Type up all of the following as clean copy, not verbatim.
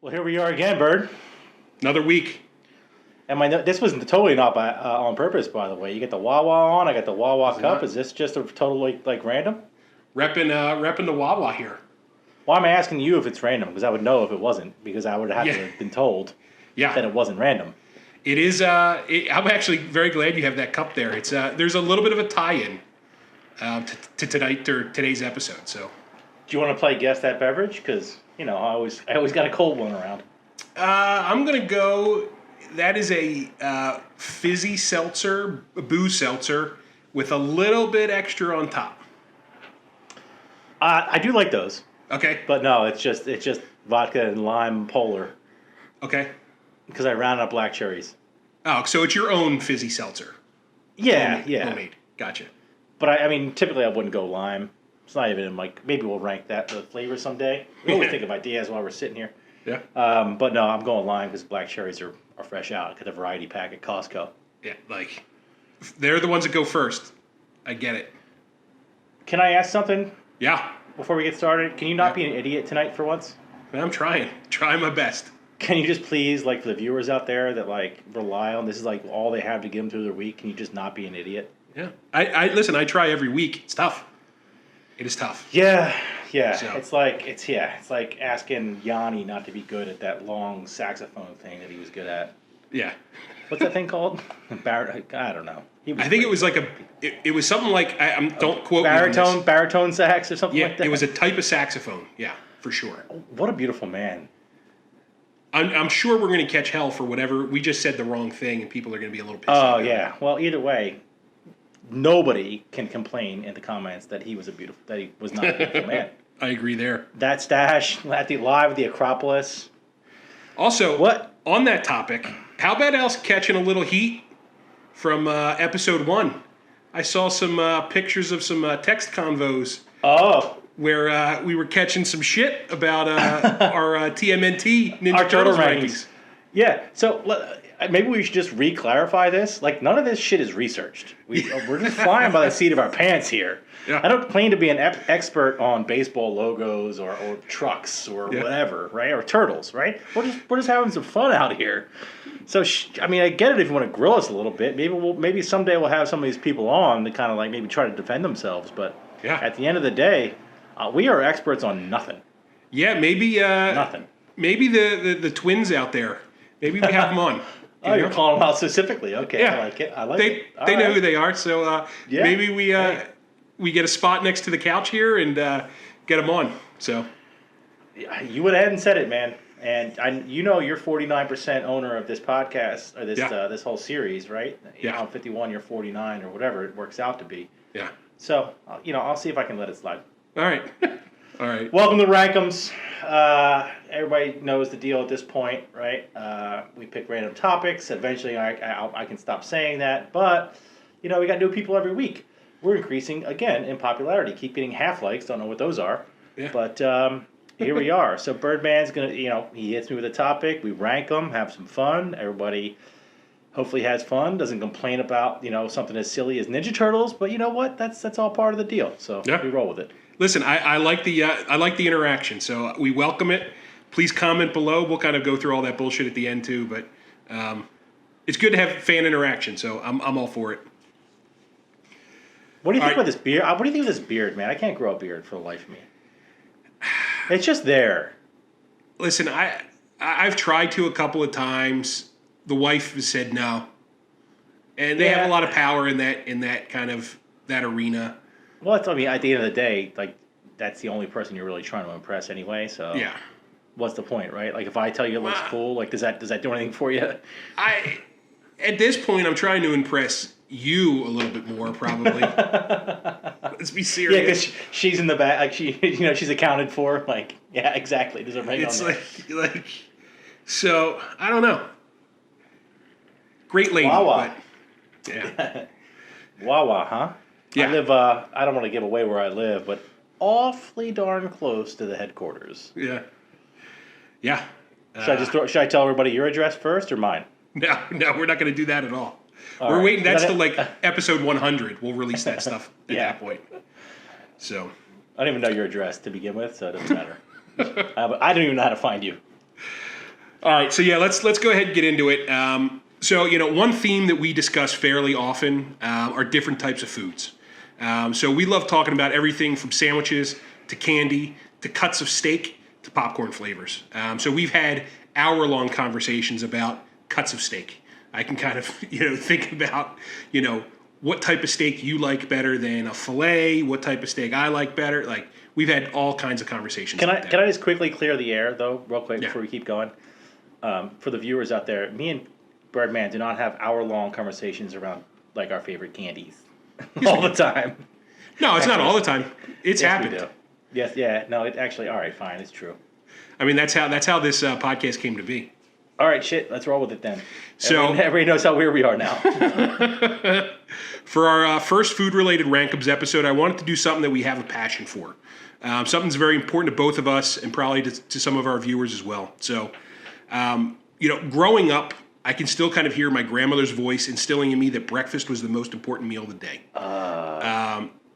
Well, here we are again, Bird. Another week. And this was totally not on purpose, by the way. You get the Wawa on. I got the Wawa cup. Is this just a totally random? Repping the Wawa here. Well, I'm asking you if it's random because I would know if it wasn't because I would have to have been told that it wasn't random. It is. I'm actually very glad you have that cup there. It's there's a little bit of a tie-in to today's episode. So, do you want to play guess that beverage? Because I always got a cold one around. I'm gonna go. That is a fizzy seltzer, a booze seltzer, with a little bit extra on top. I do like those. Okay. But no, it's just vodka and lime polar. Okay. Because I round up black cherries. Oh, so it's your own fizzy seltzer. Yeah, Homemade. Gotcha. But I mean, typically I wouldn't go lime. It's not even in maybe we'll rank the flavor someday. We always think of ideas while we're sitting here. Yeah. But no, I'm going lime because black cherries are fresh out. Get the variety pack at Costco. Yeah, they're the ones that go first. I get it. Can I ask something? Yeah. Before we get started, can you not be an idiot tonight for once? I'm trying my best. Can you just please, for the viewers out there that rely on this is all they have to get them through their week, can you just not be an idiot? Yeah. I listen, I try every week. It's tough. It is tough. Yeah. So. It's like asking Yanni not to be good at that long saxophone thing that he was good at. Yeah. What's that thing called? I don't know. I think it was it was something like don't quote baritone, me on baritone sax or something like that. Yeah, it was a type of saxophone. Yeah, for sure. What a beautiful man. I'm sure we're going to catch hell for whatever we just said the wrong thing, and people are going to be a little pissed. Oh yeah. Well, either way, nobody can complain in the comments that he was not a beautiful man. I agree there. That stash at the live at the Acropolis. Also, what on that topic? How about us catching a little heat from episode 1? I saw some pictures of some text convos. Oh. Where we were catching some shit about our TMNT Ninja Turtles rankings. Yeah, so maybe we should just re-clarify this. None of this shit is researched. We're just flying by the seat of our pants here. Yeah. I don't claim to be an expert on baseball logos or trucks or whatever, right? Or turtles, right? We're just having some fun out here. So, I get it if you want to grill us a little bit. Maybe someday we'll have some of these people on to kind of maybe try to defend themselves. But at the end of the day, we are experts on nothing. Yeah, maybe nothing. Maybe the twins out there. Maybe we have them on. You're calling them out specifically. Okay, yeah. I like it. They know who they are, so maybe we get a spot next to the couch here and get them on. So you went ahead and said it, man. And you're 49% owner of this podcast or this whole series, right? Yeah. On 51, you're 49 or whatever it works out to be. Yeah. So I'll see if I can let it slide. All right. All right. Welcome to RankEmz. Everybody knows the deal at this point, right? We pick random topics. Eventually, I can stop saying that. But, we got new people every week. We're increasing, again, in popularity. Keep getting half likes. Don't know what those are. Yeah. But here we are. So Birdman's going to, he hits me with a topic. We rank them, have some fun. Everybody hopefully has fun. Doesn't complain about, something as silly as Ninja Turtles. But you know what? That's all part of the deal. So we roll with it. Listen, I like the interaction, so we welcome it. Please comment below. We'll kind of go through all that bullshit at the end too, but it's good to have fan interaction. So I'm all for it. What do you think about this beard? What do you think of this beard, man? I can't grow a beard for the life of me. It's just there. Listen, I've tried to a couple of times. The wife has said no, and they have a lot of power in that kind of that arena. Well, at the end of the day, that's the only person you're really trying to impress anyway. So what's the point, right? If I tell you it looks cool, does that do anything for you? At this point, I'm trying to impress you a little bit more, probably. Let's be serious. Yeah, because she's in the back. She's accounted for. Yeah, exactly. There's a ring on there. So I don't know. Great lady. Wawa. But, yeah. Wawa, huh? Yeah. I live, I don't want to give away where I live, but awfully darn close to the headquarters. Yeah. Yeah. Should I tell everybody your address first or mine? No, we're not going to do that at all. We're waiting. That's till episode 100. We'll release that stuff at that point. So. I don't even know your address to begin with, so it doesn't matter. I don't even know how to find you. All right, so yeah, let's go ahead and get into it. So one theme that we discuss fairly often are different types of foods. So we love talking about everything from sandwiches to candy to cuts of steak to popcorn flavors. So we've had hour-long conversations about cuts of steak. I can kind of think about what type of steak you like better than a fillet, what type of steak I like better. Like we've had all kinds of conversations. Can I just quickly clear the air though, real quick Yeah. before we keep going? For the viewers out there, me and Breadman do not have hour-long conversations around like our favorite candies all the time. No, it's not all the time. It's Yes, happened. we do. Yes, yeah, no, it actually. All right, fine, it's true. I mean, that's how this podcast came to be. All right, shit, let's roll with it then. So- everybody knows how weird we are now. For our first food-related RankEmz episode, I wanted to do something that we have a passion for. Something's very important to both of us and probably to some of our viewers as well. So, growing up, I can still kind of hear my grandmother's voice instilling in me that breakfast was the most important meal of the day.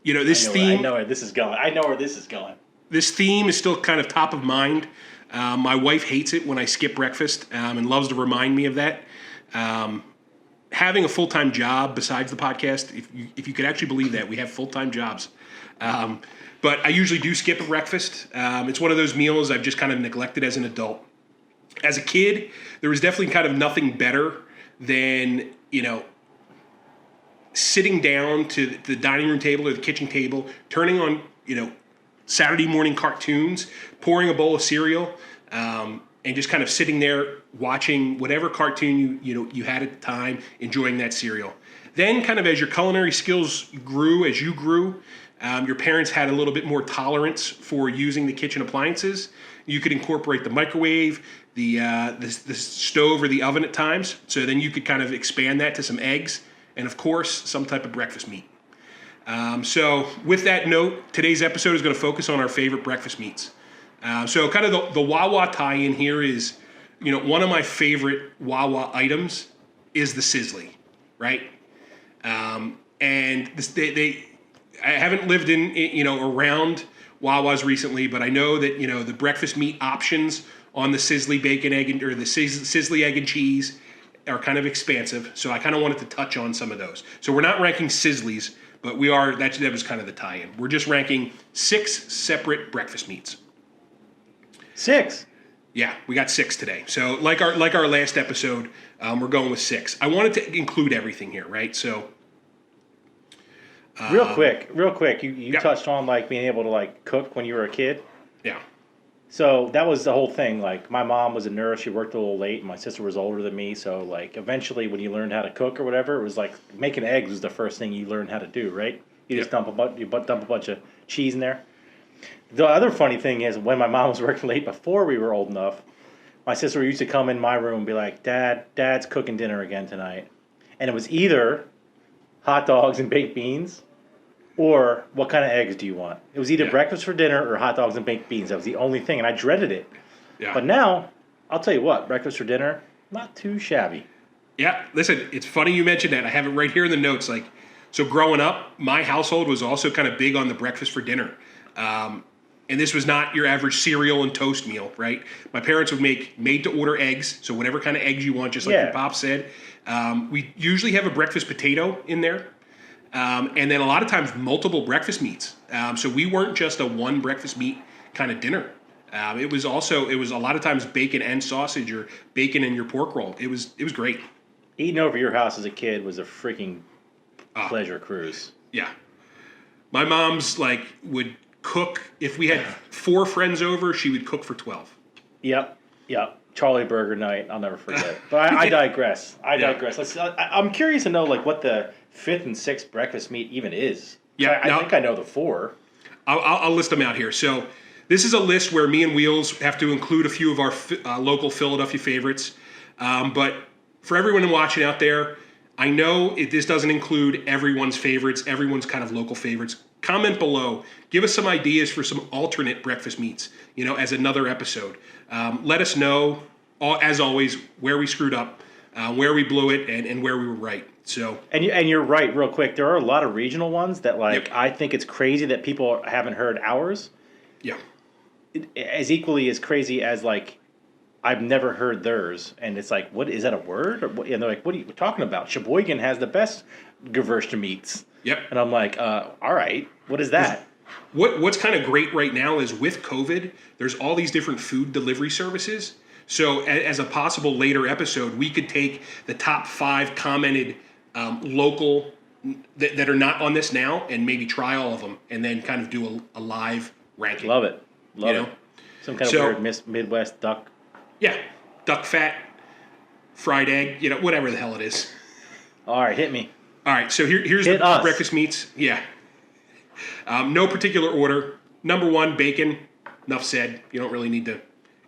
This theme. I know where this is going. This theme is still kind of top of mind. My wife hates it when I skip breakfast and loves to remind me of that. Having a full-time job besides the podcast, if you could actually believe that, we have full-time jobs. But I usually do skip a breakfast. It's one of those meals I've just kind of neglected as an adult. As a kid, there was definitely kind of nothing better than, sitting down to the dining room table or the kitchen table, turning on, Saturday morning cartoons, pouring a bowl of cereal, and just kind of sitting there watching whatever cartoon you had at the time, enjoying that cereal. Then kind of as your culinary skills grew, as you grew, your parents had a little bit more tolerance for using the kitchen appliances. You could incorporate the microwave, the stove or the oven at times. So then you could kind of expand that to some eggs and, of course, some type of breakfast meat. So with that note, today's episode is going to focus on our favorite breakfast meats. So kind of the Wawa tie-in here is, one of my favorite Wawa items is the sizzly, right? And I haven't lived around Wawa's recently, but I know that, the breakfast meat options on the sizzly bacon, egg, or the sizzly egg and cheese are kind of expansive. So I kind of wanted to touch on some of those. So we're not ranking sizzlies, but we are, that was kind of the tie-in. We're just ranking 6 separate breakfast meats. 6? Yeah, we got 6 today. So like our last episode, we're going with 6. I wanted to include everything here, right? So real quick, you yeah. touched on like being able to like cook when you were a kid. Yeah. So that was the whole thing. Like my mom was a nurse; she worked a little late. And my sister was older than me, so like eventually, when you learned how to cook or whatever, it was like making eggs was the first thing you learned how to do, right? You just dump a bunch of cheese in there. The other funny thing is when my mom was working late before we were old enough, my sister used to come in my room and be like, "Dad's cooking dinner again tonight," and it was either hot dogs and baked beans. Or what kind of eggs do you want? It was either breakfast for dinner or hot dogs and baked beans. That was the only thing, and I dreaded it. Yeah. But now, I'll tell you what, breakfast for dinner, not too shabby. Yeah, listen, it's funny you mentioned that. I have it right here in the notes. Like, so growing up, my household was also kind of big on the breakfast for dinner. And this was not your average cereal and toast meal, right? My parents would make made-to-order eggs, so whatever kind of eggs you want, just like your pop said. We usually have a breakfast potato in there. And then a lot of times multiple breakfast meats. So we weren't just a one breakfast meat kind of dinner. It was a lot of times bacon and sausage or bacon and your pork roll. It was great. Eating over your house as a kid was a freaking pleasure cruise. Yeah. My mom's would cook. If we had 4 friends over, she would cook for 12. Yep. Charlie Burger night. I'll never forget. But I digress. I'm curious to know what the 5th and 6th breakfast meat even is. Yeah, I think I know the 4. I'll list them out here. So this is a list where me and Wheels have to include a few of our local Philadelphia favorites. But for everyone watching out there, I know this doesn't include everyone's favorites, everyone's kind of local favorites. Comment below. Give us some ideas for some alternate breakfast meats, as another episode. Let us know, as always, where we screwed up, where we blew it, and where we were right. So and you're right. Real quick, there are a lot of regional ones that Yep. I think it's crazy that people haven't heard ours. Yeah. As equally as crazy as I've never heard theirs, and it's like, what is that a word? Or what? And they're like, what are you talking about? Sheboygan has the best Gewürzte meats. Yep. And I'm like, all right, what is that? What's kind of great right now is with COVID, there's all these different food delivery services. So as a possible later episode, we could take the top 5 commented local that are not on this now and maybe try all of them and then kind of do a live ranking. Love it. Love it. Some kind of weird Midwest duck. Yeah. Duck fat, fried egg, whatever the hell it is. All right, hit me. All right, so here's the breakfast meats. Yeah. No particular order. Number 1, bacon. Enough said. You don't really need to.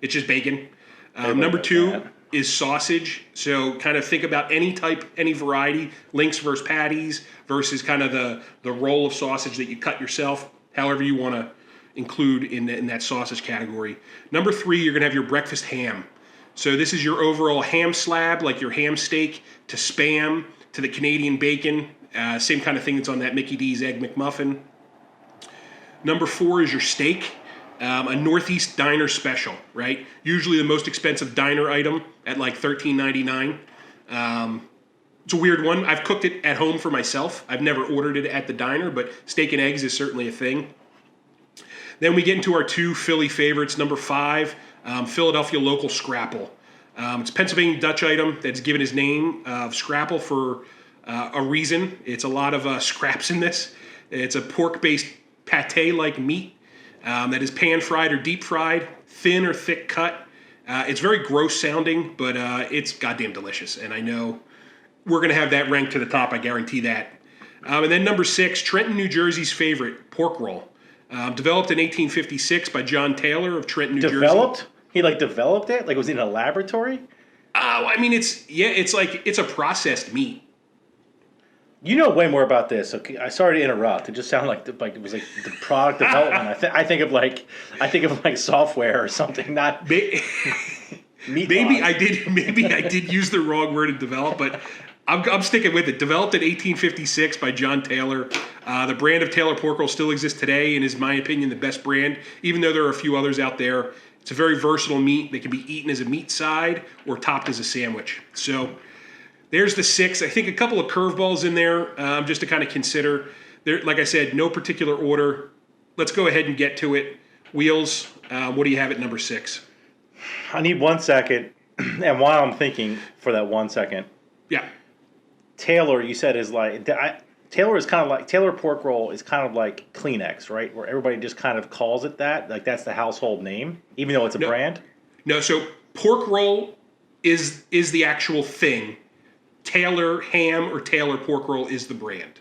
It's just bacon. Number 2 is sausage. So kind of think about any type, any variety. Links versus patties versus kind of the roll of sausage that you cut yourself. However you want to include in that sausage category. Number 3, you're going to have your breakfast ham. So this is your overall ham slab, like your ham steak, to Spam, to the Canadian bacon. Same kind of thing that's on that Mickey D's Egg McMuffin. Number 4 is your steak, a Northeast Diner special, right? Usually the most expensive diner item at like $13.99. It's a weird one. I've cooked it at home for myself. I've never ordered it at the diner, but steak and eggs is certainly a thing. Then we get into our 2 Philly favorites. Number 5, Philadelphia local Scrapple. It's a Pennsylvania Dutch item that's given his name of Scrapple for a reason. It's a lot of scraps in this. It's a pork-based pate-like meat that is pan-fried or deep-fried, thin or thick cut. It's very gross sounding, but it's goddamn delicious. And I know we're going to have that ranked to the top. I guarantee that. And then number 6, Trenton, New Jersey's favorite, pork roll. Developed in 1856 by John Taylor of Trenton, New Jersey. Developed? He developed it? Like was he in a laboratory? I mean, it's a processed meat. You know way more about this. Okay, I sorry to interrupt. It just sounded like it was like the product development. I think of like software or something. Not meat. Maybe I did use the wrong word to develop, but I'm sticking with it. Developed in 1856 by John Taylor. The brand of Taylor pork roll still exists today and is, in my opinion, the best brand, even though there are a few others out there. It's a very versatile meat that can be eaten as a meat side or topped as a sandwich. So there's the 6. I think a couple of curveballs in there just to kind of consider. There, like I said, no particular order. Let's go ahead and get to it. Wheels, what do you have at number 6? I need 1 second. And while I'm thinking for that 1 second. Yeah. Taylor, you said, is like... Taylor is kind of like... Taylor pork roll is kind of like Kleenex, right? Where everybody just kind of calls it that. Like, that's the household name, even though it's a brand. No, so pork roll is the actual thing. Taylor ham or Taylor pork roll is the brand.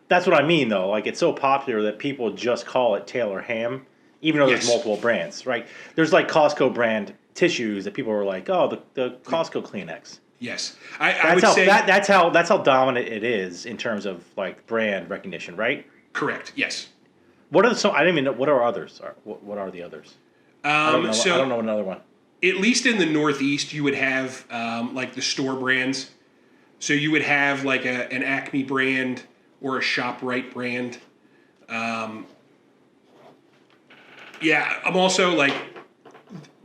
That's what I mean, though. Like, it's so popular that people just call it Taylor ham, even though there's multiple brands, right? There's like Costco brand tissues that people are like, oh, the Costco Kleenex. Yes, I would say that's how dominant it is in terms of like brand recognition, right? Correct. Yes. What are I don't even know. What are others? What are the others? I don't know another one. At least in the Northeast, you would have like the store brands. So you would have like an Acme brand or a ShopRite brand. Yeah, I'm also like,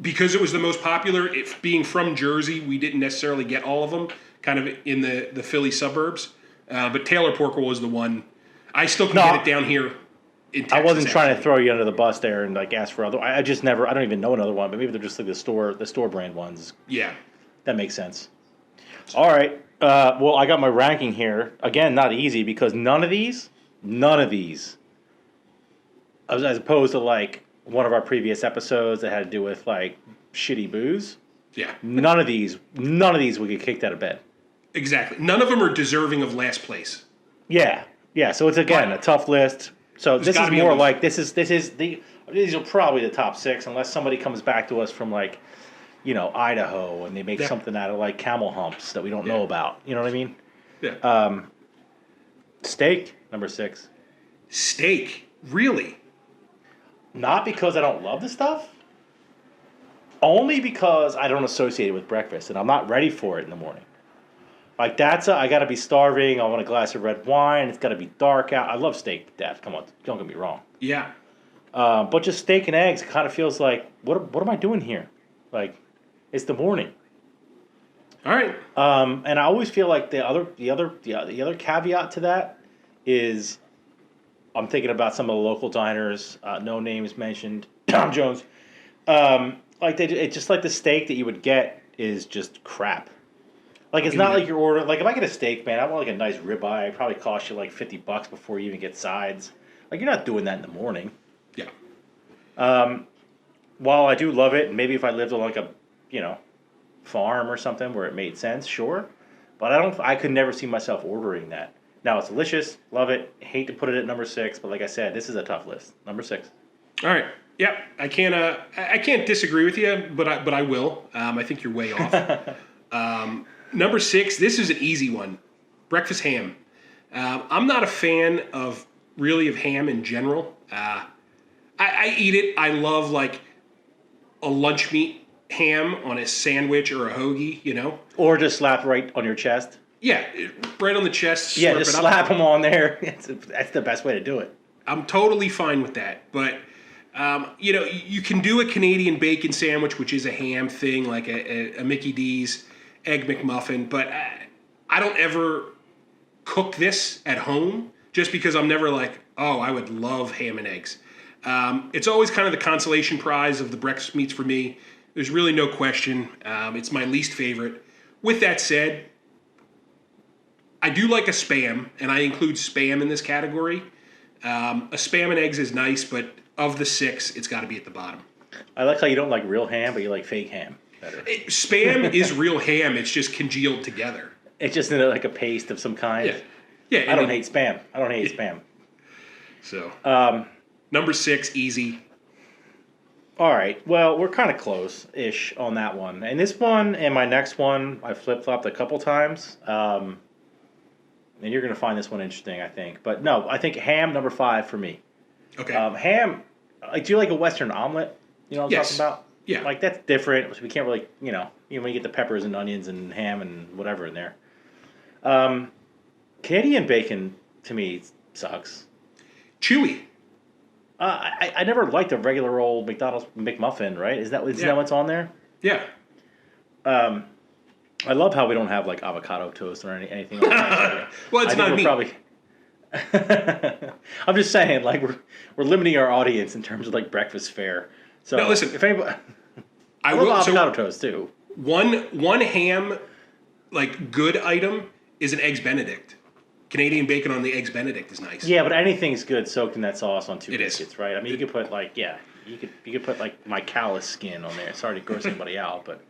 because it was the most popular, being from Jersey, we didn't necessarily get all of them, kind of in the Philly suburbs. But Taylor pork roll was the one. I still can get it down here in Texas. I wasn't trying to throw you under the bus there and like ask for other. I don't even know another one, but maybe they're just like the store brand ones. Yeah. That makes sense. All right. Well, I got my ranking here. Again, not easy because none of these, as opposed to like one of our previous episodes that had to do with like shitty booze. Yeah. None of these would get kicked out of bed. Exactly. None of them are deserving of last place. Yeah. Yeah. So it's again a tough list. So this is more like these are probably the top 6 unless somebody comes back to us from like, Idaho and they make something out of like camel humps that we don't know about. You know what I mean? Yeah. Steak, number 6. Steak? Really? Not because I don't love the stuff. Only because I don't associate it with breakfast and I'm not ready for it in the morning. Like I got to be starving. I want a glass of red wine. It's got to be dark out. I love steak to death. Come on, don't get me wrong. Yeah. But just steak and eggs kind of feels like what am I doing here? Like, It's the morning. All right. And I always feel like the other caveat to that is I'm thinking about some of the local diners, no names mentioned, Tom Jones. It's just like the steak that you would get is just crap. Like it's not like you're ordering. Like if I get a steak, man, I want like a nice ribeye. It probably cost you like $50 before you even get sides. Like you're not doing that in the morning. Yeah. While I do love it, and maybe if I lived on like a, farm or something where it made sense, sure. But I could never see myself ordering that. Now it's delicious, love it. Hate to put it at number 6, but like I said, this is a tough list. Number 6. All right. Yep. I can't disagree with you, but I will. I think you're way off. Number 6. This is an easy one. Breakfast ham. I'm not a fan of ham in general. I eat it. I love like a lunch meat ham on a sandwich or a hoagie, Or just slap right on your chest. Yeah, right on the chest. Yeah, just slap them on there. That's the best way to do it. I'm totally fine with that. But, you can do a Canadian bacon sandwich, which is a ham thing, like a Mickey D's Egg McMuffin. But I don't ever cook this at home just because I'm never like, oh, I would love ham and eggs. It's always kind of the consolation prize of the breakfast meats for me. There's really no question. It's my least favorite. With that said, I do like a Spam, and I include Spam in this category. A Spam and eggs is nice, but of the 6, it's got to be at the bottom. I like how you don't like real ham, but you like fake ham better. Spam is real ham. It's just congealed together. It's just in like a paste of some kind. Yeah. I don't hate Spam. Spam. So, number 6, easy. All right. Well, we're kind of close-ish on that one. And this one and my next one, I flip-flopped a couple times. And you're going to find this one interesting, I think. But no, I think ham, number 5 for me. Okay. Ham, do you like a Western omelet? You know what I'm talking about? Yeah. Like, that's different. So we can't really, even when you get the peppers and onions and ham and whatever in there. Canadian bacon, to me, sucks. Chewy. I never liked a regular old McDonald's McMuffin, right? Is that what's on there? Yeah. I love how we don't have like avocado toast or anything like that. Well, it's not meat. Probably... I'm just saying, like we're limiting our audience in terms of like breakfast fare. So now, listen, if anybody, I love avocado toast too. One ham, like good item is an Eggs Benedict. Canadian bacon on the Eggs Benedict is nice. Yeah, but anything's good soaked in that sauce on 2 biscuits, is. right? I mean, you could put like you could put like my callus skin on there. Sorry to gross anybody out, but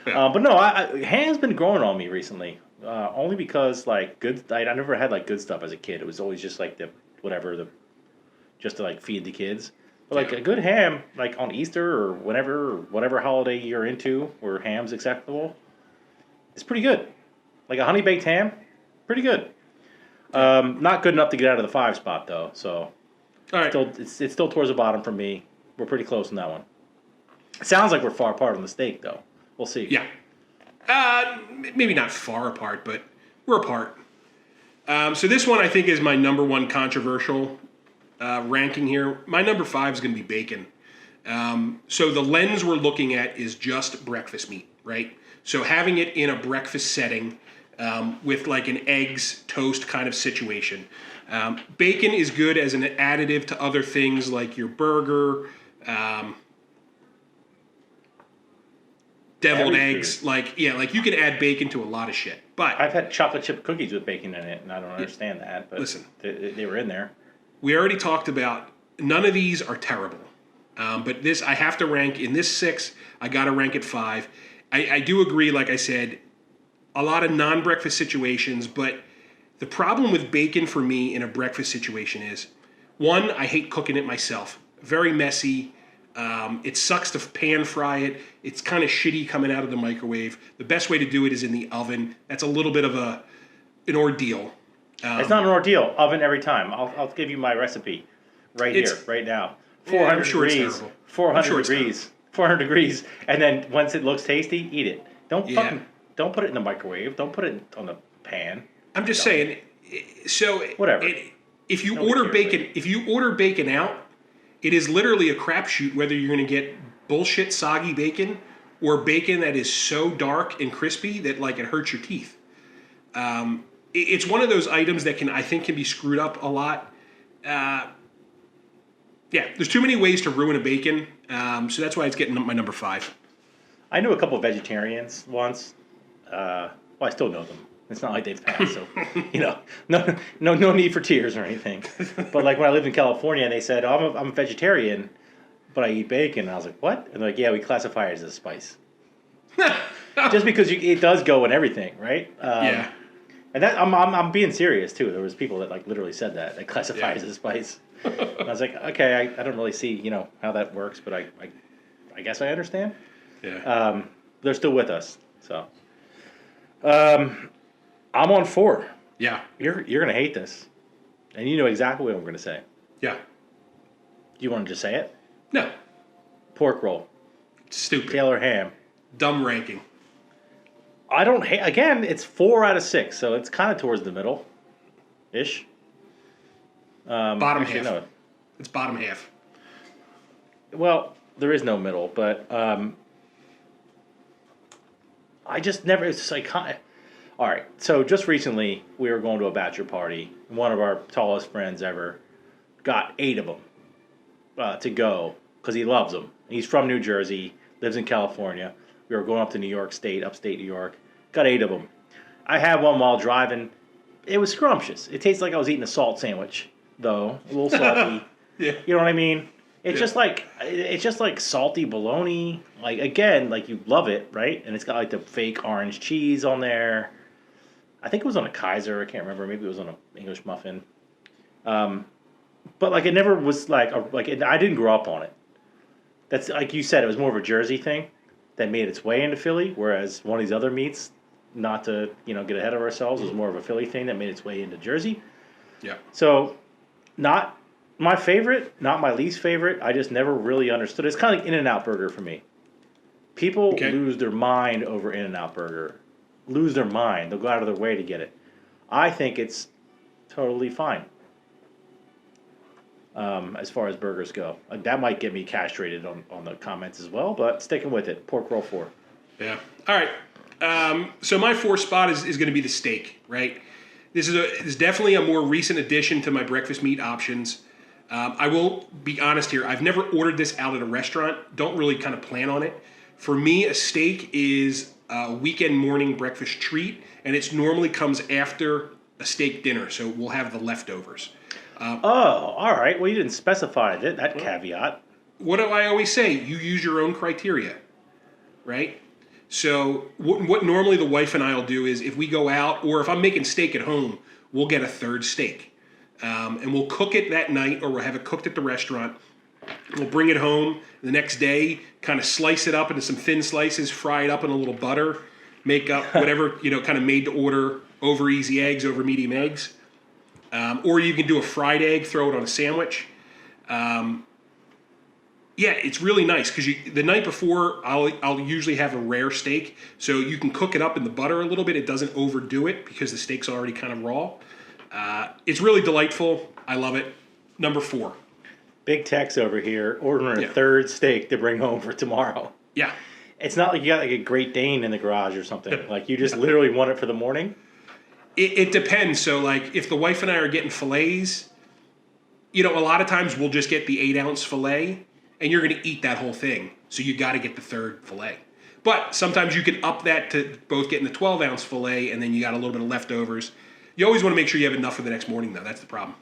no, ham's been growing on me recently. Only because like I never had like good stuff as a kid. It was always just like just to like feed the kids. But like a good ham, like on Easter or whatever holiday you're into, where ham's acceptable, it's pretty good. Like a honey baked ham, pretty good. Not good enough to get out of the 5 spot though. So, all right, it's still towards the bottom for me. We're pretty close on that one. It sounds like we're far apart on the steak though. We'll see. Yeah. Maybe not far apart, but we're apart. So this one I think is my number 1 controversial ranking here. My number 5 is going to be bacon. So the lens we're looking at is just breakfast meat, right? So having it in a breakfast setting with like an eggs toast kind of situation. Bacon is good as an additive to other things like your burger, deviled eggs, like you can add bacon to a lot of shit. But I've had chocolate chip cookies with bacon in it, and I don't understand that. But listen, they were in there. We already talked about none of these are terrible, but this I have to rank in this 6. I got to rank at 5. I do agree, like I said, a lot of non-breakfast situations. But the problem with bacon for me in a breakfast situation is, 1, I hate cooking it myself. Very messy. It sucks to pan fry it. It's kind of shitty coming out of the microwave. The best way to do it is in the oven. That's a little bit of an ordeal. It's not an ordeal. Oven every time. I'll give you my recipe here, right now. 400 degrees. 400 degrees. 400 degrees. And then once it looks tasty, eat it. Don't put it in the microwave. Don't put it on the pan. I'm just saying. So whatever. If you order bacon out, it is literally a crapshoot whether you're going to get bullshit soggy bacon or bacon that is so dark and crispy that like it hurts your teeth. It's one of those items that I think can be screwed up a lot. Yeah, there's too many ways to ruin a bacon, so that's why it's getting my number 5. I knew a couple of vegetarians once. Well, I still know them. It's not like they've passed, so no need for tears or anything. But like when I lived in California, and they said, "Oh, I'm a vegetarian, but I eat bacon." And I was like, "What?" And they're like, "Yeah, we classify it as a spice." Just because it does go in everything, right? Yeah. And that I'm being serious too. There was people that like literally said that they classify it as a spice. And I was like, okay, I don't really see how that works, but I guess I understand. Yeah. They're still with us, so. I'm on 4. Yeah. You're gonna hate this, and you know exactly what I'm gonna say. Yeah. Do you want to just say it? No. Pork roll. Stupid. Taylor ham. Dumb ranking. I don't hate. Again, it's 4 out of 6, so it's kind of towards the middle, ish. Bottom actually, half. no. It's bottom half. Well, there is no middle, but I just never. It's just like, all right. So just recently, we were going to a bachelor party. One of our tallest friends ever got 8 of them to go because he loves them. He's from New Jersey, lives in California. We were going up to New York State, upstate New York. Got 8 of them. I had one while driving. It was scrumptious. It tastes like I was eating a salt sandwich, though, a little salty. Yeah. You know what I mean? It's just like salty bologna. Like again, like you love it, right? And it's got like the fake orange cheese on there. I think it was on a Kaiser. I can't remember. Maybe it was on an English muffin. But like it never was like I didn't grow up on it. That's like you said. It was more of a Jersey thing that made its way into Philly. Whereas one of these other meats, not to get ahead of ourselves, was more of a Philly thing that made its way into Jersey. Yeah. So, not my favorite, not my least favorite. I just never really understood. It's kind of like In-N-Out Burger for me. People lose their mind over In-N-Out Burger. Lose their mind. They'll go out of their way to get it. I think it's totally fine. As far as burgers go. That might get me castrated on the comments as well, but sticking with it. Pork roll 4. Yeah. All right. So my 4th spot is going to be the steak, right? This is definitely a more recent addition to my breakfast meat options. I will be honest here. I've never ordered this out at a restaurant. Don't really kind of plan on it. For me, a steak is a weekend morning breakfast treat, and it normally comes after a steak dinner, so we'll have the leftovers. All right. Well, you didn't specify that caveat. What do I always say? You use your own criteria, right? So what normally the wife and I will do is if we go out, or if I'm making steak at home, we'll get a 3rd steak. And we'll cook it that night, or we'll have it cooked at the restaurant. We'll bring it home the next day, kind of slice it up into some thin slices, fry it up in a little butter, make up whatever, kind of made to order over easy eggs, over medium eggs. Or you can do a fried egg, throw it on a sandwich. Yeah, it's really nice because the night before I'll usually have a rare steak, so you can cook it up in the butter a little bit. It doesn't overdo it because the steak's already kind of raw. It's really delightful. I love it. Number 4. Big Tex over here ordering a 3rd steak to bring home for tomorrow. Yeah. It's not like you got like a Great Dane in the garage or something. Like you just literally want it for the morning. It depends. So like if the wife and I are getting fillets, a lot of times we'll just get the 8-ounce fillet, and you're going to eat that whole thing. So you got to get the 3rd fillet. But sometimes you can up that to both getting the 12-ounce fillet, and then you got a little bit of leftovers. You always want to make sure you have enough for the next morning, though. That's the problem.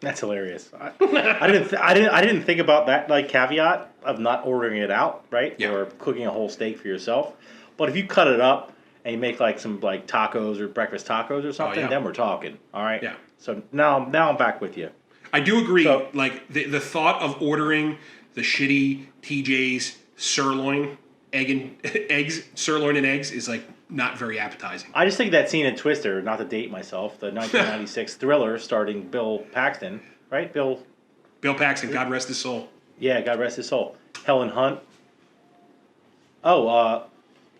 That's hilarious. I didn't think about that like caveat of not ordering it out, right? Yeah. Or cooking a whole steak for yourself. But if you cut it up and you make like some like tacos or breakfast tacos or something, then we're talking. All right. Yeah. So now I'm back with you. I do agree. So, like the thought of ordering the shitty TJ's sirloin sirloin and eggs is like not very appetizing. I just think that scene in Twister, not to date myself, the 1996 thriller starring Bill Paxton, right? Bill Paxton, God rest his soul. Yeah, God rest his soul. Helen Hunt. Oh,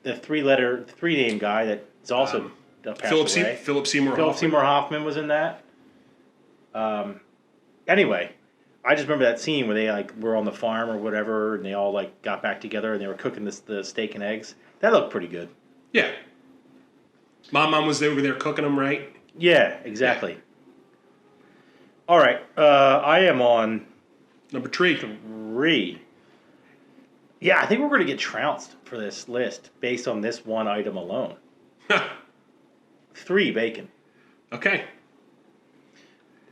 the 3-name guy that's also passed away. Philip Seymour Hoffman was in that. Anyway, I just remember that scene where they like were on the farm or whatever, and they all like got back together and they were cooking the steak and eggs. That looked pretty good. Yeah. Mom was over there cooking them, right? Yeah, exactly. Yeah. All right, I am on number 3. 3. Yeah, I think we're going to get trounced for this list based on this one item alone. 3, bacon. Okay.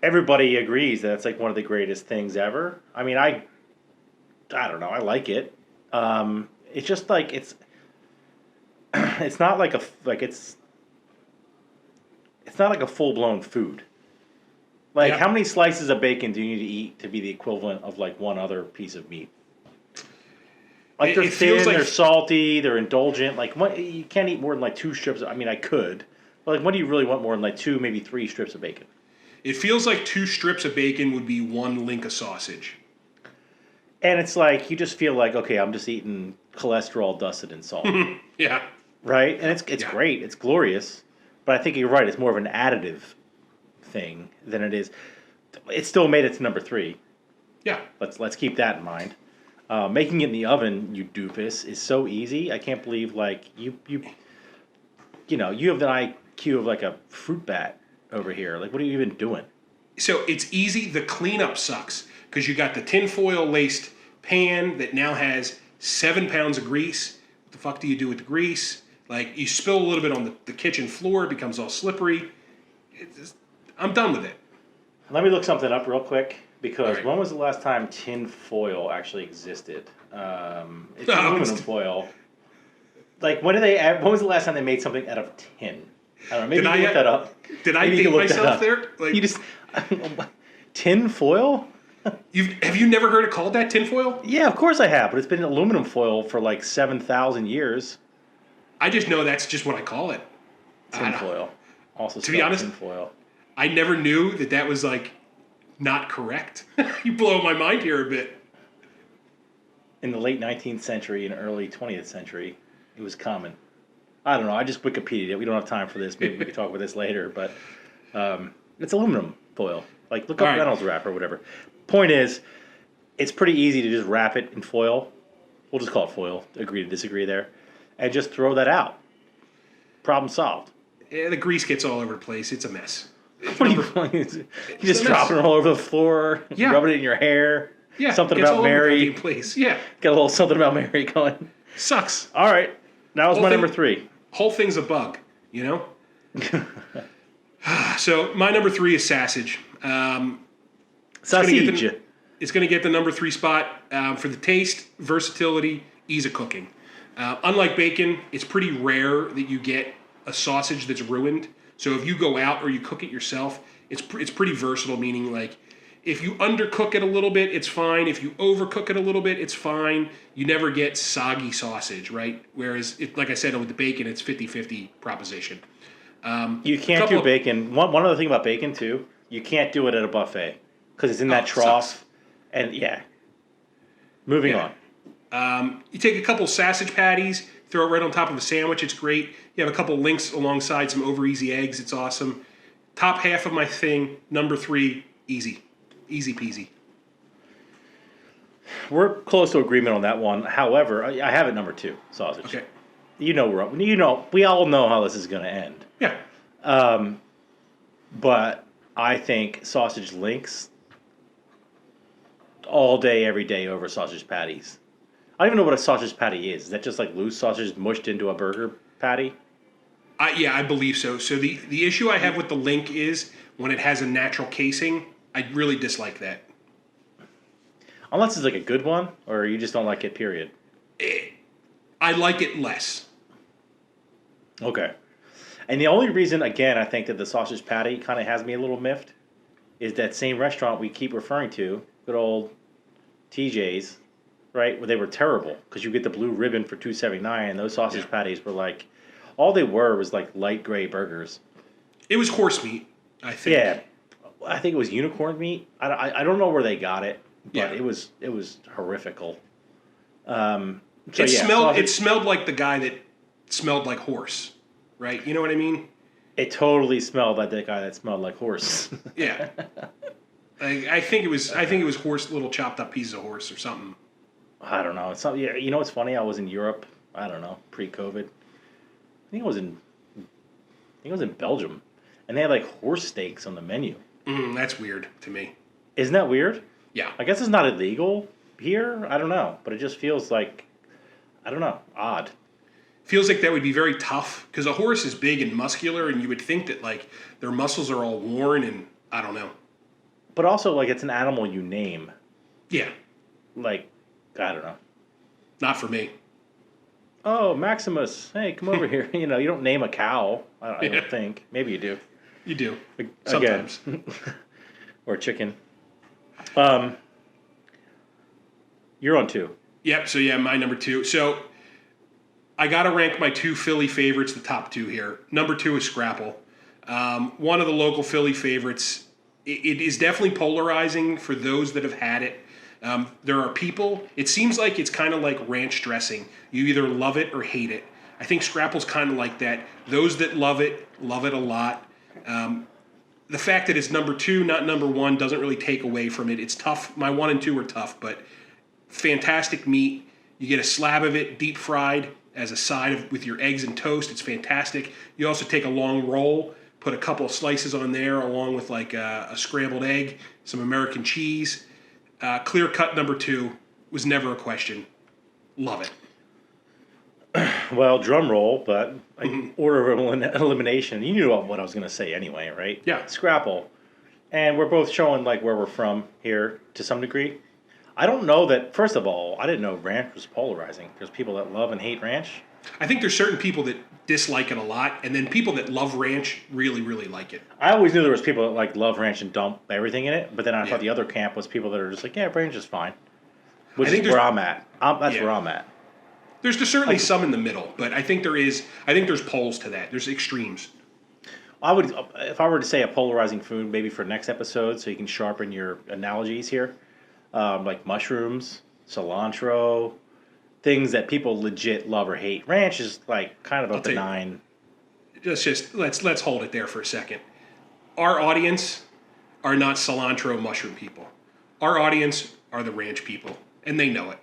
Everybody agrees that it's like one of the greatest things ever. I mean, I don't know. I like it. It's just like it's not like it's not like a full blown food. Like, how many slices of bacon do you need to eat to be the equivalent of like one other piece of meat? Like they're thin, they're salty, they're indulgent. Like you can't eat more than like 2 strips. I mean, I could, but like, what do you really want more than like 2, maybe 3 strips of bacon? It feels like 2 strips of bacon would be 1 link of sausage. And it's like you just feel like, okay, I'm just eating cholesterol dusted in salt. Yeah. Right, and it's great, it's glorious, but I think you're right. It's more of an additive thing than it is. It still made it to number 3. Yeah. Let's keep that in mind. Making it in the oven, you doofus, is so easy. I can't believe like you have the IQ of like a fruit bat over here. Like, what are you even doing? So it's easy. The cleanup sucks because you got the tinfoil laced pan that now has 7 pounds of grease. What the fuck do you do with the grease? Like, you spill a little bit on the kitchen floor, it becomes all slippery. I'm done with it. Let me look something up real quick, because when was the last time tin foil actually existed? It's aluminum foil. Like, when was the last time they made something out of tin? I don't know. Maybe you can look that up. Did I date myself there? Like, you just tin foil? Have you never heard it called that, tin foil? Yeah, of course I have, but it's been aluminum foil for like 7,000 years. I just know that's just what I call it. Tin foil. Also, to be honest, tin foil. I never knew that was like not correct. You blow my mind here a bit. In the late 19th century and early 20th century, it was common. I don't know. I just Wikipedia'd it. We don't have time for this. Maybe we can talk about this later. But it's aluminum foil. Like, look up Reynolds wrap or whatever. Point is, it's pretty easy to just wrap it in foil. We'll just call it foil. Agree to disagree there. And just throw that out. Problem solved. Yeah, the grease gets all over the place. It's a mess. What are you just dropping it all over the floor, rubbing it in your hair. Yeah, something about Mary. Place. Yeah, got a little something about Mary going. Sucks. All right, that was my number 3. Whole thing's a bug, you know. So my number 3 is sausage. Sausage. It's going to get the number 3 spot for the taste, versatility, ease of cooking. Unlike bacon, it's pretty rare that you get a sausage that's ruined. So if you go out or you cook it yourself, it's pretty versatile, meaning like if you undercook it a little bit, it's fine. If you overcook it a little bit, it's fine. You never get soggy sausage, right? Whereas, like I said, with the bacon, it's 50-50 proposition. You can't do bacon. One other thing about bacon, too, you can't do it at a buffet because it's in that trough. Sucks. And, Moving on. You take a couple sausage patties, throw it right on top of a sandwich. It's great. You have a couple links alongside some over easy eggs. It's awesome. Top half of my thing, number 3, easy. Easy peasy. We're close to agreement on that one. However, I have it number 2, sausage. Okay. We all know how this is going to end. Yeah. But I think sausage links all day, every day over sausage patties. I don't even know what a sausage patty is. Is that just like loose sausage mushed into a burger patty? I believe so. So the issue I have with the link is when it has a natural casing, I really dislike that. Unless it's like a good one, or you just don't like it, period. I like it less. Okay. And the only reason, again, I think that the sausage patty kind of has me a little miffed is that same restaurant we keep referring to, good old TJ's, right, where they were terrible because you get the blue ribbon for $2.79, and those sausage patties were like, all they were was like light gray burgers. It was horse meat, I think. Yeah, I think it was unicorn meat. I don't know where they got it, but it was horrifical. It smelled like the guy that smelled like horse, right? You know what I mean? It totally smelled like the guy that smelled like horse. Yeah. I think it was horse, little chopped up pieces of horse or something. I don't know. It's not, yeah, you know what's funny? I was in Europe. I don't know, pre-COVID. I think it was in Belgium, and they had like horse steaks on the menu. That's weird to me. Isn't that weird? Yeah. I guess it's not illegal here. I don't know, but it just feels like, I don't know, odd. Feels like that would be very tough because a horse is big and muscular, and you would think that like their muscles are all worn, and I don't know. But also, like, it's an animal you name. Yeah. Like, I don't know. Not for me. Oh, Maximus, hey, come over here. You know, you don't name a cow. I don't think. Maybe you do. You do. Again. Sometimes. Or chicken. You're on 2. Yep. So yeah, my number 2. So I got to rank my 2 Philly favorites, the top 2 here. Number 2 is Scrapple. One of the local Philly favorites. It is definitely polarizing for those that have had it. There are people, it seems like it's kind of like ranch dressing. You either love it or hate it. I think Scrapple's kind of like that. Those that love it a lot. The fact that it's number 2, not number 1, doesn't really take away from it. It's tough. My 1 and 2 are tough, but fantastic meat. You get a slab of it deep fried as a side with your eggs and toast. It's fantastic. You also take a long roll, put a couple of slices on there along with like a scrambled egg, some American cheese. Clear cut number 2 was never a question. Love it. Well, drum roll, but order of elimination. You knew what I was going to say anyway, right? Yeah. Scrapple. And we're both showing like where we're from here to some degree. I don't know that, first of all, I didn't know ranch was polarizing. There's people that love and hate ranch. I think there's certain people that dislike it a lot, and then people that love ranch really, really like it. I always knew there was people that like love ranch and dump everything in it, but then I thought the other camp was people that are just like, yeah, ranch is fine. Which is where I'm at. That's where I'm at. There's certainly some in the middle, but I think there's poles to that. There's extremes. I would, if I were to say a polarizing food, maybe for next episode, so you can sharpen your analogies here, like mushrooms, cilantro, things that people legit love or hate. Ranch is like kind of a benign. Let's hold it there for a second. Our audience are not cilantro mushroom people. Our audience are the ranch people, and they know it.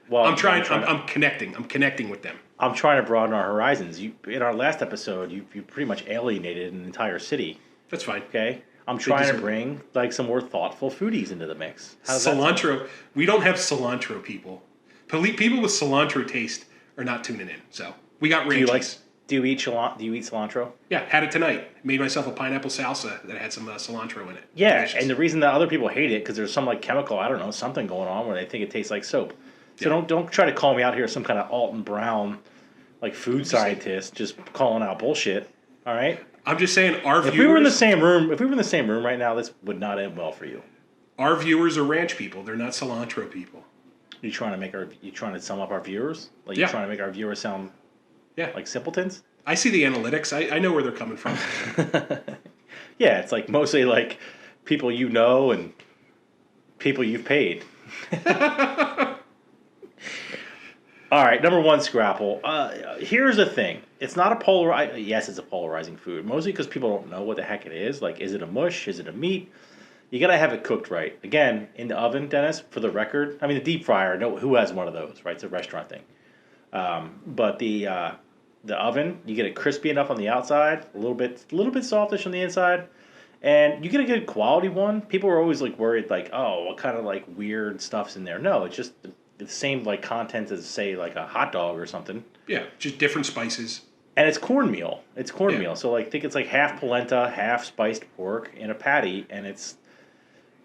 Well, I'm connecting with them. I'm trying to broaden our horizons. In our last episode, you pretty much alienated an entire city. That's fine. Okay, I'm trying to bring like some more thoughtful foodies into the mix. Cilantro. We don't have cilantro people. People with cilantro taste are not tuning in. So we got ranches. Do you eat cilantro? Yeah, had it tonight. Made myself a pineapple salsa that had some cilantro in it. Yeah, Delicious. and the reason that other people hate it because there's some like chemical, I don't know, something going on where they think it tastes like soap. So don't try to call me out here some kind of Alton Brown, like food scientist, just calling out bullshit. All right. I'm just saying our viewers. If we were in the same room right now, this would not end well for you. Our viewers are ranch people. They're not cilantro people. You trying to sum up our viewers? Like you trying to make our viewers sound like simpletons? I see the analytics. I know where they're coming from. Yeah, it's like mostly like people you know and people you've paid. All right, number 1, Scrapple. Here's the thing. It's not a yes, it's a polarizing food. Mostly because people don't know what the heck it is. Like, is it a mush? Is it a meat? You got to have it cooked right. Again, in the oven, Dennis, for the record. I mean, the deep fryer, who has one of those, right? It's a restaurant thing. But the oven, you get it crispy enough on the outside, a little bit softish on the inside. And you get a good quality one. People are always like worried, like, oh, what kind of like weird stuff's in there? No, it's just the same like content as say like a hot dog or something. Yeah, just different spices. And it's cornmeal. So like think it's like half polenta, half spiced pork in a patty, and it's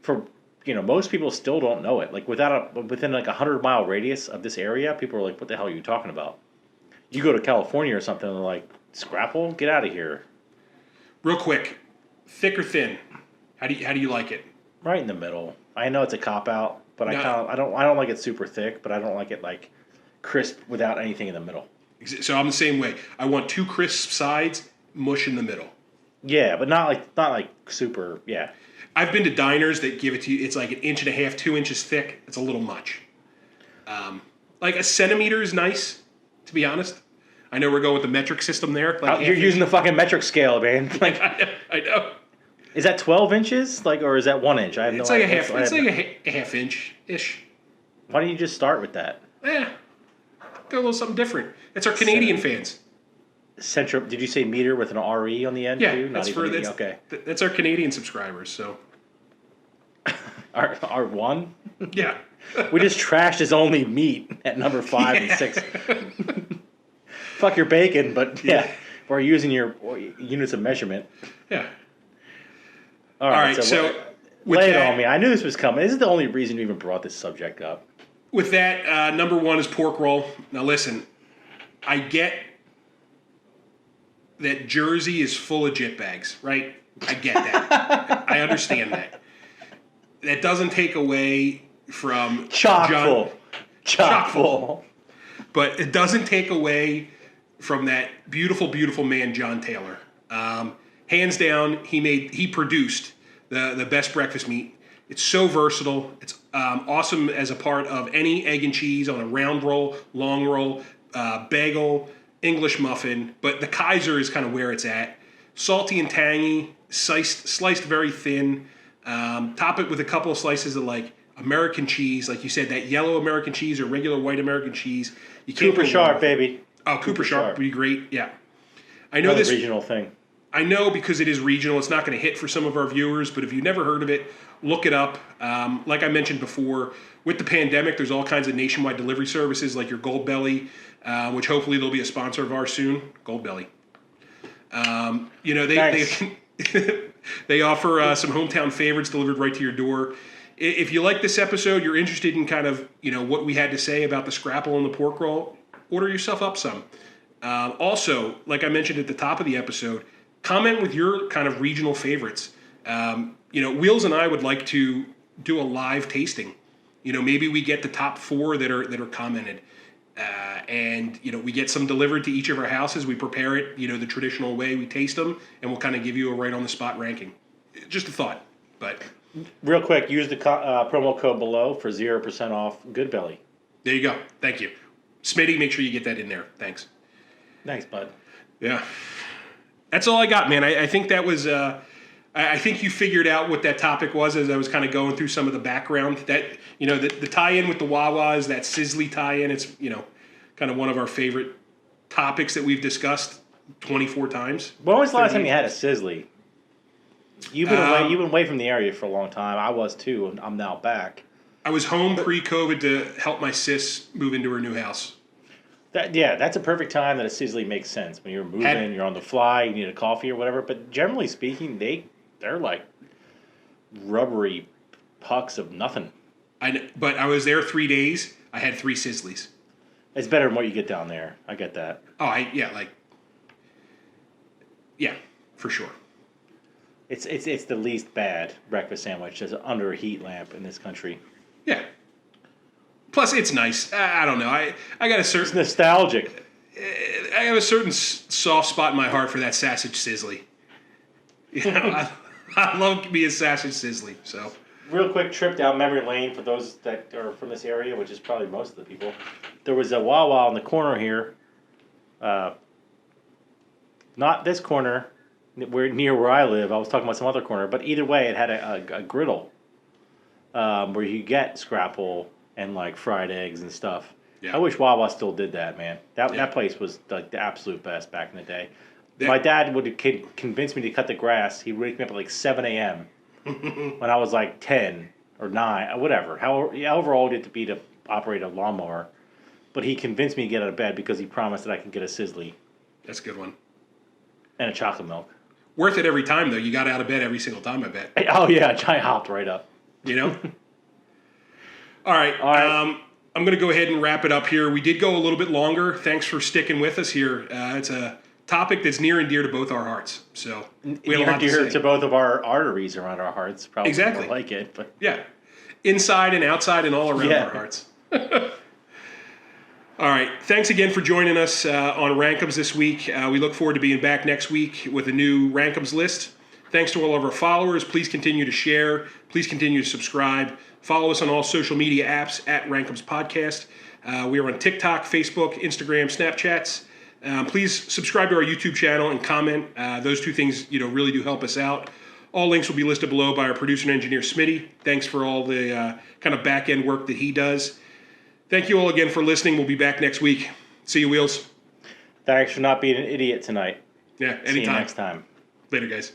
for most people still don't know it. Like within like 100-mile radius of this area, people are like, what the hell are you talking about? You go to California or something, and they're like, Scrapple, get out of here. Real quick, thick or thin? How do you like it? Right in the middle. I know it's a cop out, but I don't like it super thick, but I don't like it like crisp without anything in the middle. So I'm the same way. I want 2 crisp sides, mush in the middle. Yeah, but not like super. Yeah. I've been to diners that give it to you. It's like 1.5 inches, 2 inches thick. It's a little much. Like a centimeter is nice, to be honest. I know we're going with the metric system there. Like you're using the fucking metric scale, man. Like I know. Is that 12 inches? Or is that 1 inch? I have It's no like idea. it's like a half inch ish. Why don't you just start with that? Yeah, go a little something different. It's our Canadian fans. Central. Did you say meter with an RE on the end Yeah, too? that's Okay. That's our Canadian subscribers. So Our one. yeah, We just trashed his only meat at number 5 and 6. Fuck your bacon, but yeah, we're using your units of measurement. yeah. All right, so with lay it that- on me. I knew this was coming. This is the only reason you even brought this subject up. With that, number 1 is pork roll. Now listen, I get that Jersey is full of jitbags, right? I get that. I understand that. That doesn't take away from Chock John, full. but it doesn't take away from that beautiful, beautiful man, John Taylor. Hands down, he produced the best breakfast meat. It's so versatile. It's awesome as a part of any egg and cheese on a round roll, long roll, bagel, English muffin. But the Kaiser is kind of where it's at. Salty and tangy, sliced very thin. Top it with a couple of slices of American cheese, like you said, that yellow American cheese or regular white American cheese. You can't Cooper Sharp, baby. Oh, Cooper Sharp would be great. Yeah, I know Another this regional thing. I know because it is regional, it's not going to hit for some of our viewers, but if you've never heard of it, look it up. Like I mentioned before, with the pandemic, there's all kinds of nationwide delivery services like your Gold Belly, which hopefully they'll be a sponsor of ours soon. Gold Belly. They offer some hometown favorites delivered right to your door. If you like this episode, you're interested in kind of what we had to say about the Scrapple and the pork roll, order yourself up some. Also, like I mentioned at the top of the episode, comment with your kind of regional favorites. Wheels and I would like to do a live tasting. Maybe we get the top 4 that are commented, and we get some delivered to each of our houses. We prepare it, the traditional way. We taste them, and we'll kind of give you a right on the spot ranking. Just a thought, but Real quick, use the promo code below for 0% off Good Belly. there you go. Thank you, Smitty. Make sure you get that in there. Thanks. Thanks, bud. Yeah. That's all I got, man. I think that was. I think you figured out what that topic was as I was kind of going through some of the background. That the tie-in with the Wawa is that sizzly tie-in. It's kind of one of our favorite topics that we've discussed 24 times. When was the last time you had a sizzly? You've been away from the area for a long time. I was too, and I'm now back. I was home pre-COVID to help my sis move into her new house. That's a perfect time that a sizzly makes sense. When you're moving, you're on the fly, you need a coffee or whatever. But generally speaking, they're like rubbery pucks of nothing. But I was there 3 days. I had 3 sizzlies. It's better than what you get down there. I get that. Oh, yeah, for sure. It's the least bad breakfast sandwich that's under a heat lamp in this country. Yeah. Plus, it's nice. I don't know. I got a certain. It's nostalgic. I have a certain soft spot in my heart for that sausage sizzly. I love me a sausage sizzly. So. Real quick trip down memory lane for those that are from this area, which is probably most of the people. There was a Wawa on the corner here. Not this corner, near where I live. I was talking about some other corner, but either way, it had a griddle where you get Scrapple and fried eggs and stuff. Yeah. I wish Wawa still did that, man. That place was the absolute best back in the day. My dad would convince me to cut the grass. He'd wake me up at 7 a.m. when I was 10 or 9, whatever. However old it to be to operate a lawnmower. But he convinced me to get out of bed because he promised that I could get a sizzly. That's a good one. And a chocolate milk. Worth it every time, though. You got out of bed every single time, I bet. Oh, yeah. I hopped right up. All right. I'm going to go ahead and wrap it up here. We did go a little bit longer. Thanks for sticking with us here. It's a topic that's near and dear to both our hearts. So we have a lot to say. To both of our arteries around our hearts. Probably exactly. More like it. But yeah. Inside and outside and all around our hearts. All right. Thanks again for joining us on RankEmz this week. We look forward to being back next week with a new RankEmz list. Thanks to all of our followers. Please continue to share. Please continue to subscribe. Follow us on all social media apps at RankEmz Podcast. We are on TikTok, Facebook, Instagram, Snapchats. Please subscribe to our YouTube channel and comment. Those two things, really do help us out. All links will be listed below by our producer and engineer, Smitty. Thanks for all the kind of back-end work that he does. Thank you all again for listening. We'll be back next week. See you, Wheels. Thanks for not being an idiot tonight. Yeah, anytime. See you next time. Later, guys.